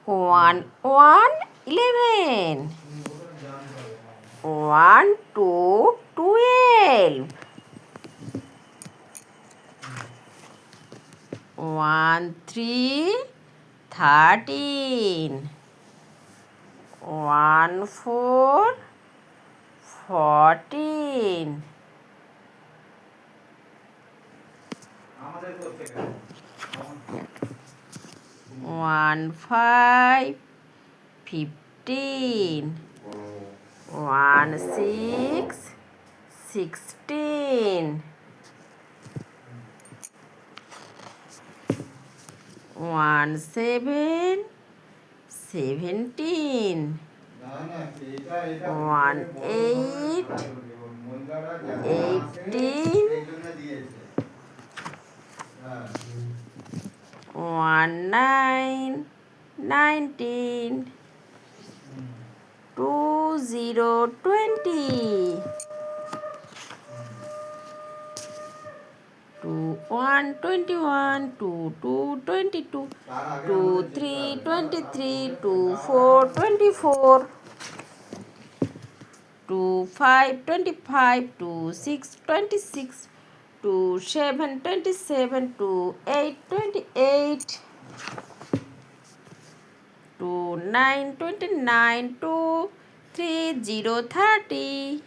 1 1 11, 1 2 12, 1 3 13, 1 4 14, 1 5 15, 1 6 16, 1 7 17, 1 8 18, 1 9 19, 2 0 20, 2 1 21, 2 2 22, 2 3 23, 2 4 24, 2 5 25, 2 6 26, 2 7 27, 2 8 28, 2 9 29, 2 3 0 30.